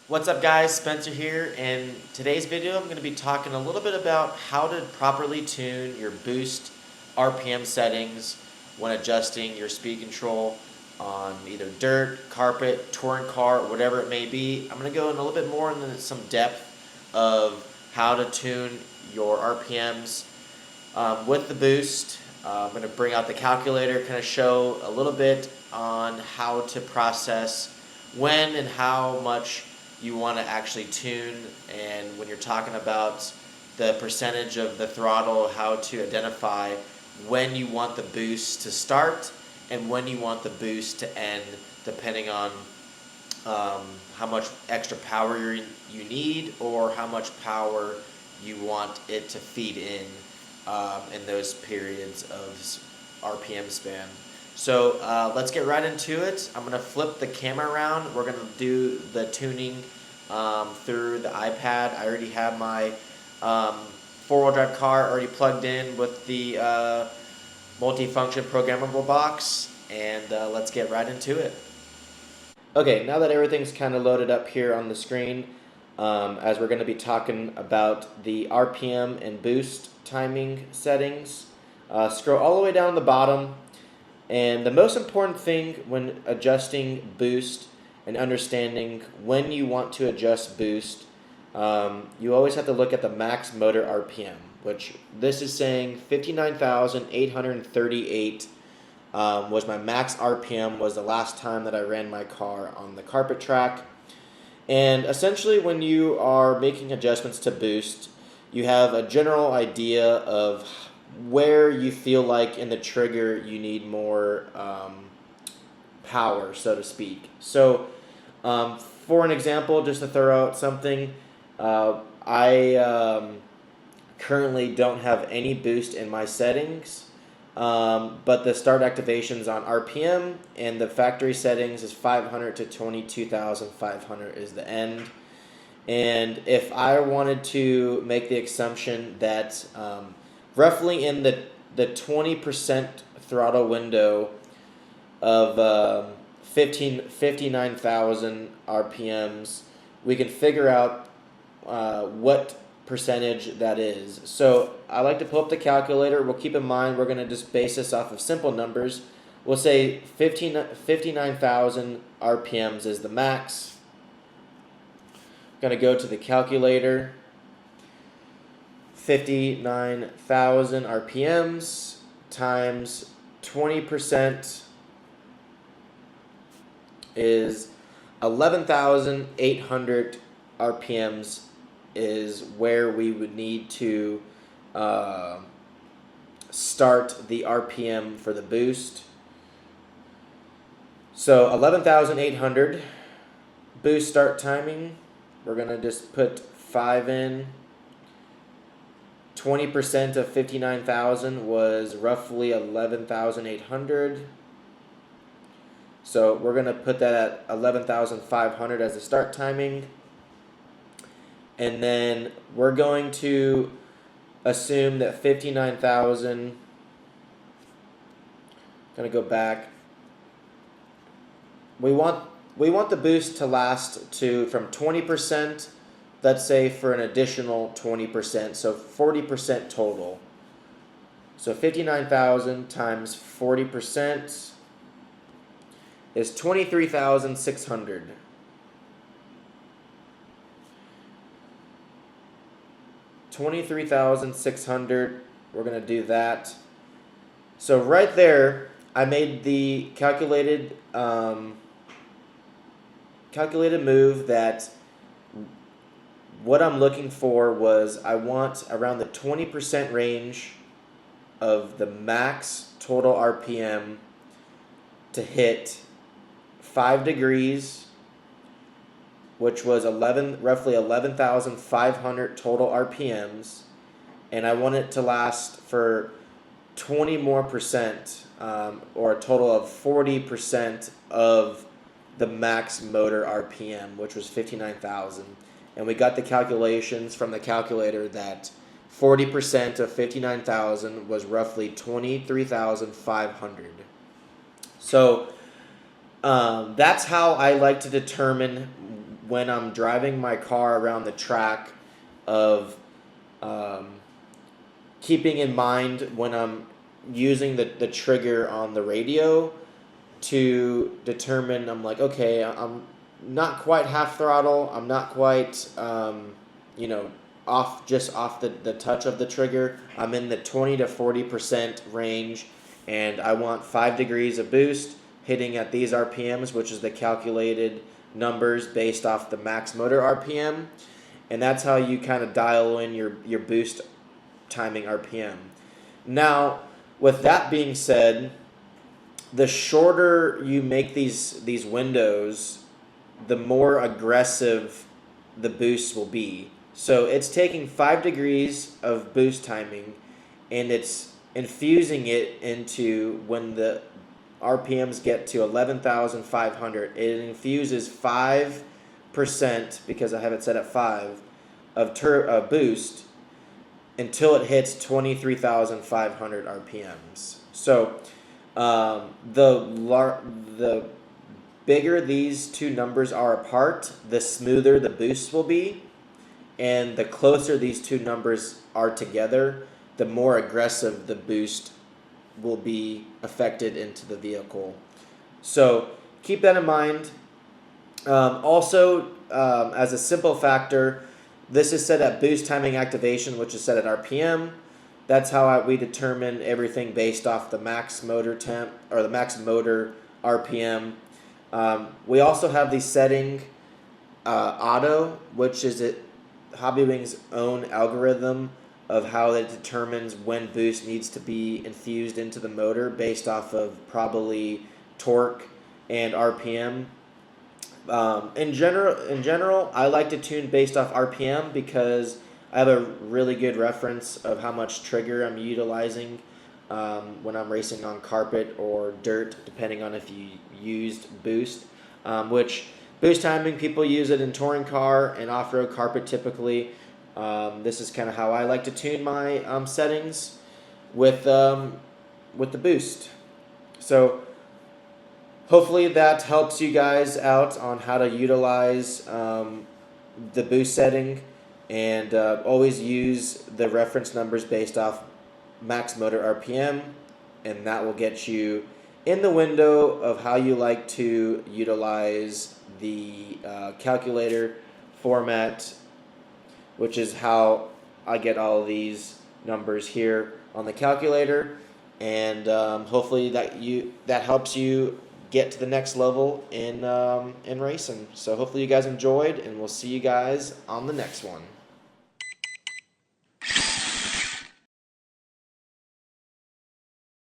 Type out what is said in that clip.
What's up guys, Spencer here. In today's video I'm going to be talking a little bit about how to properly tune your boost RPM settings when adjusting your speed control on either dirt, carpet, touring car, whatever it may be. I'm going to go in a little bit more into some depth of how to tune your RPMs with the boost. I'm going to bring out the calculator, kind of show a little bit on how to process when and how much you want to actually tune, and when you're talking about the percentage of the throttle, how to identify when you want the boost to start and when you want the boost to end, depending on how much extra power you need or how much power you want it to feed in those periods of RPM span. So let's get right into it. I'm going to flip the camera around. We're going to do the tuning through the iPad. I already have my four-wheel drive car already plugged in with the multifunction programmable box, and let's get right into it. Okay, now that everything's kind of loaded up here on the screen, as we're going to be talking about the RPM and boost timing settings, scroll all the way down the bottom. And the most important thing when adjusting boost and understanding when you want to adjust boost, you always have to look at the max motor RPM, which this is saying 59,838 was my max RPM, was the last time that I ran my car on the carpet track. And essentially when you are making adjustments to boost, you have a general idea of where you feel like in the trigger you need more power, so to speak. So for an example, just to throw out something, I currently don't have any boost in my settings, but the start activations on RPM and the factory settings is 500 to 22,500 is the end. And if I wanted to make the assumption that roughly in the 20% throttle window of 59,000 RPMs, we can figure out what percentage that is. So I like to pull up the calculator. We'll keep in mind we're going to just base this off of simple numbers. We'll say 59,000 RPMs is the max. Going to go to the calculator. 59,000 RPMs times 20% is 11,800 RPMs is where we would need to start the RPM for the boost. So 11,800 boost start timing. We're going to just put 5 in. 20% of 59,000 was roughly 11,800. So we're going to put that at 11,500 as the start timing. And then we're going to assume that 59,000, going to go back. We want the boost to last from 20%, let's say, for an additional 20%, so 40% total. So 59,000 times 40% is 23,600. 23,600, we're going to do that. So right there, I made the calculated move that what I'm looking for was I want around the 20% range of the max total RPM to hit 5 degrees, which was roughly 11,500 total RPMs, and I want it to last for 20 more percent, or a total of 40% of the max motor RPM, which was 59,000. And we got the calculations from the calculator that 40% of 59,000 was roughly 23,500. So that's how I like to determine when I'm driving my car around the track of keeping in mind when I'm using the trigger on the radio to determine, I'm like, okay, I'm not quite half throttle, I'm not quite, you know, off the touch of the trigger. I'm in the 20 to 40% range, and I want 5 degrees of boost hitting at these RPMs, which is the calculated numbers based off the max motor RPM, and that's how you kind of dial in your boost timing RPM. Now, with that being said, the shorter you make these windows, the more aggressive the boost will be. So it's taking 5 degrees of boost timing, and it's infusing it into, when the RPMs get to 11,500, it infuses 5%, because I have it set at 5, of boost until it hits 23,500 RPMs. So the bigger these two numbers are apart, the smoother the boost will be. And the closer these two numbers are together, the more aggressive the boost will be affected into the vehicle. So keep that in mind. Also, as a simple factor, this is set at boost timing activation, which is set at RPM. That's how we determine everything based off the max motor temp, or the max motor RPM. We also have the setting auto, which is Hobbywing's own algorithm of how it determines when boost needs to be infused into the motor based off of probably torque and RPM. In general, I like to tune based off RPM because I have a really good reference of how much trigger I'm utilizing when I'm racing on carpet or dirt, depending on if you used boost, which boost timing, people use it in touring car and off-road carpet typically. This is kind of how I like to tune my settings with the boost. So hopefully that helps you guys out on how to utilize the boost setting, and always use the reference numbers based off max motor RPM, and that will get you in the window of how you like to utilize the calculator format, which is how I get all of these numbers here on the calculator, and hopefully that helps you get to the next level in racing. So hopefully you guys enjoyed, and we'll see you guys on the next one.